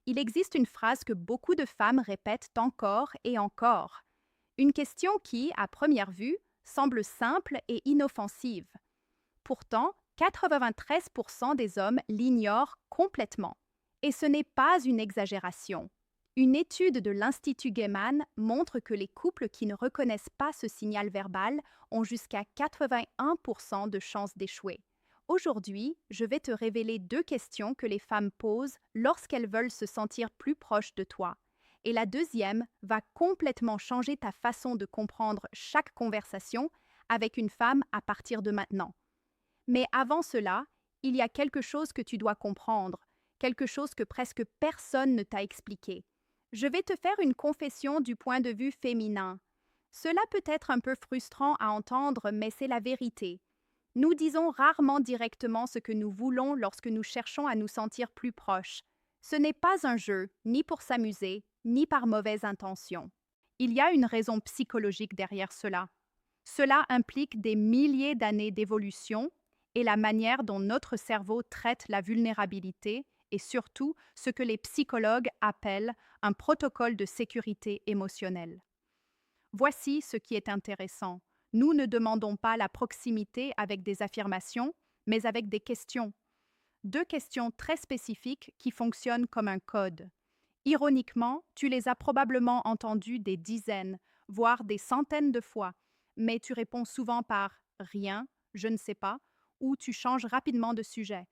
il existe une phrase que beaucoup de femmes répètent encore et encore. Une question qui, à première vue, semble simple et inoffensive. Pourtant, 93% des hommes l'ignorent complètement. Et ce n'est pas une exagération. Une étude de l'Institut Gaiman montre que les couples qui ne reconnaissent pas ce signal verbal ont jusqu'à 81% de chances d'échouer. Aujourd'hui, je vais te révéler deux questions que les femmes posent lorsqu'elles veulent se sentir plus proches de toi. Et la deuxième va complètement changer ta façon de comprendre chaque conversation avec une femme à partir de maintenant. Mais avant cela, il y a quelque chose que tu dois comprendre, quelque chose que presque personne ne t'a expliqué. Je vais te faire une confession du point de vue féminin. Cela peut être un peu frustrant à entendre, mais c'est la vérité. Nous disons rarement directement ce que nous voulons lorsque nous cherchons à nous sentir plus proches. Ce n'est pas un jeu, ni pour s'amuser, ni par mauvaise intention. Il y a une raison psychologique derrière cela. Cela implique des milliers d'années d'évolution et la manière dont notre cerveau traite la vulnérabilité et surtout ce que les psychologues appellent un protocole de sécurité émotionnelle. Voici ce qui est intéressant. Nous ne demandons pas la proximité avec des affirmations, mais avec des questions. Deux questions très spécifiques qui fonctionnent comme un code. Ironiquement, tu les as probablement entendues des dizaines, voire des centaines de fois, mais tu réponds souvent par rien, je ne sais pas, ou tu changes rapidement de sujet.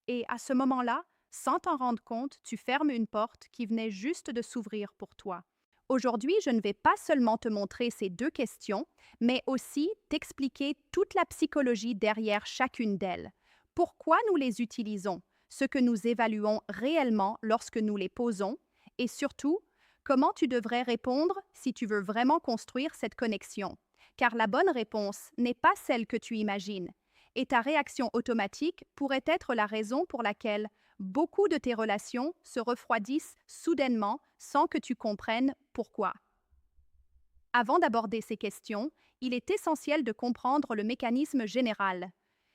Et à ce moment-là, sans t'en rendre compte, tu fermes une porte qui venait juste de s'ouvrir pour toi. Aujourd'hui, je ne vais pas seulement te montrer ces deux questions, mais aussi t'expliquer toute la psychologie derrière chacune d'elles. Pourquoi nous les utilisons, ce que nous évaluons réellement lorsque nous les posons, et surtout, comment tu devrais répondre si tu veux vraiment construire cette connexion. Car la bonne réponse n'est pas celle que tu imagines, et ta réaction automatique pourrait être la raison pour laquelle beaucoup de tes relations se refroidissent soudainement sans que tu comprennes pourquoi. Avant d'aborder ces questions, il est essentiel de comprendre le mécanisme général.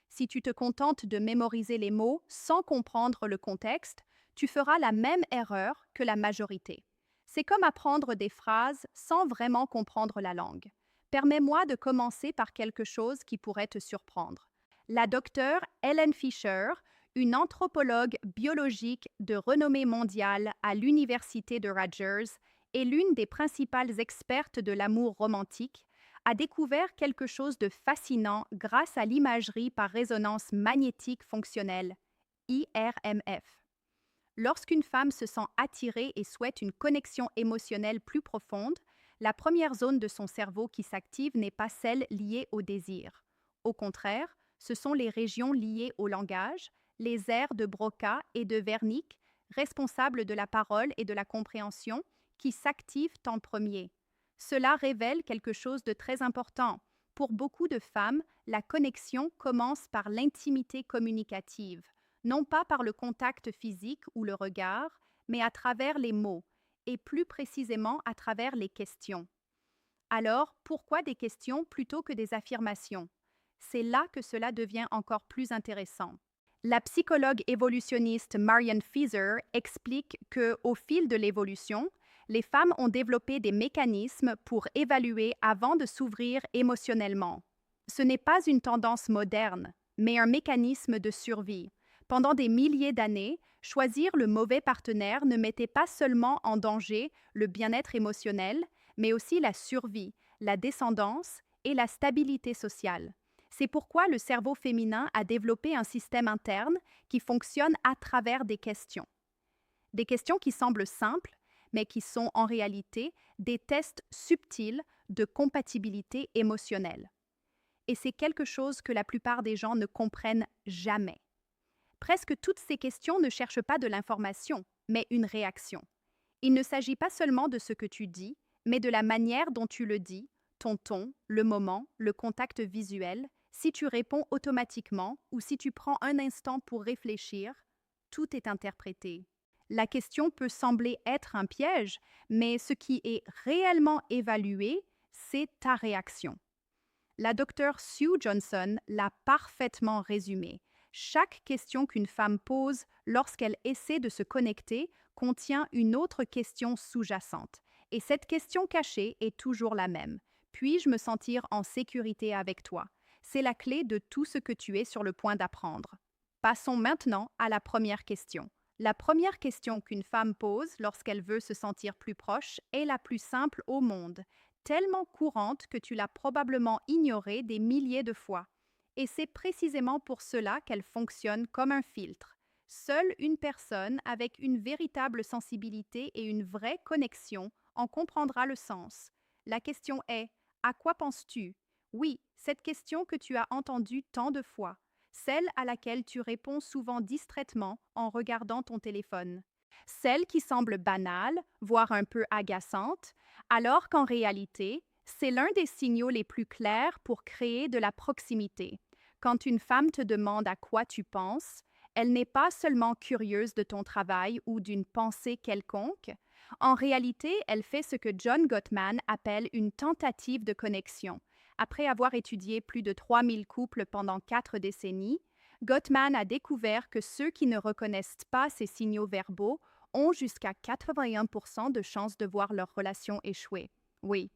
Si tu te contentes de mémoriser les mots sans comprendre le contexte, tu feras la même erreur que la majorité. C'est comme apprendre des phrases sans vraiment comprendre la langue. Permets-moi de commencer par quelque chose qui pourrait te surprendre. La docteure Helen Fisher, une anthropologue biologique de renommée mondiale à l'Université de Rutgers et l'une des principales expertes de l'amour romantique, a découvert quelque chose de fascinant grâce à l'imagerie par résonance magnétique fonctionnelle, IRMF. Lorsqu'une femme se sent attirée et souhaite une connexion émotionnelle plus profonde, la première zone de son cerveau qui s'active n'est pas celle liée au désir. Au contraire, ce sont les régions liées au langage, les aires de Broca et de Wernicke, responsables de la parole et de la compréhension, qui s'activent en premier. Cela révèle quelque chose de très important. Pour beaucoup de femmes, la connexion commence par l'intimité communicative, non pas par le contact physique ou le regard, mais à travers les mots, et plus précisément à travers les questions. Alors, pourquoi des questions plutôt que des affirmations? C'est là que cela devient encore plus intéressant. La psychologue évolutionniste Marianne Fieser explique que, au fil de l'évolution, les femmes ont développé des mécanismes pour évaluer avant de s'ouvrir émotionnellement. Ce n'est pas une tendance moderne, mais un mécanisme de survie. Pendant des milliers d'années, choisir le mauvais partenaire ne mettait pas seulement en danger le bien-être émotionnel, mais aussi la survie, la descendance et la stabilité sociale. C'est pourquoi le cerveau féminin a développé un système interne qui fonctionne à travers des questions. Des questions qui semblent simples, mais qui sont en réalité des tests subtils de compatibilité émotionnelle. Et c'est quelque chose que la plupart des gens ne comprennent jamais. Presque toutes ces questions ne cherchent pas de l'information, mais une réaction. Il ne s'agit pas seulement de ce que tu dis, mais de la manière dont tu le dis, ton ton, le moment, le contact visuel, si tu réponds automatiquement ou si tu prends un instant pour réfléchir, tout est interprété. La question peut sembler être un piège, mais ce qui est réellement évalué, c'est ta réaction. La docteure Sue Johnson l'a parfaitement résumé. Chaque question qu'une femme pose lorsqu'elle essaie de se connecter contient une autre question sous-jacente. Et cette question cachée est toujours la même. Puis-je me sentir en sécurité avec toi? C'est la clé de tout ce que tu es sur le point d'apprendre. Passons maintenant à la première question. La première question qu'une femme pose lorsqu'elle veut se sentir plus proche est la plus simple au monde, tellement courante que tu l'as probablement ignorée des milliers de fois. Et c'est précisément pour cela qu'elle fonctionne comme un filtre. Seule une personne avec une véritable sensibilité et une vraie connexion en comprendra le sens. La question est: à quoi penses-tu? Oui, cette question que tu as entendue tant de fois, celle à laquelle tu réponds souvent distraitement en regardant ton téléphone. Celle qui semble banale, voire un peu agaçante, alors qu'en réalité, c'est l'un des signaux les plus clairs pour créer de la proximité. Quand une femme te demande à quoi tu penses, elle n'est pas seulement curieuse de ton travail ou d'une pensée quelconque. En réalité, elle fait ce que John Gottman appelle une tentative de connexion. Après avoir étudié plus de 3000 couples pendant 4 décennies, Gottman a découvert que ceux qui ne reconnaissent pas ces signaux verbaux ont jusqu'à 81% de chances de voir leur relation échouer. Oui,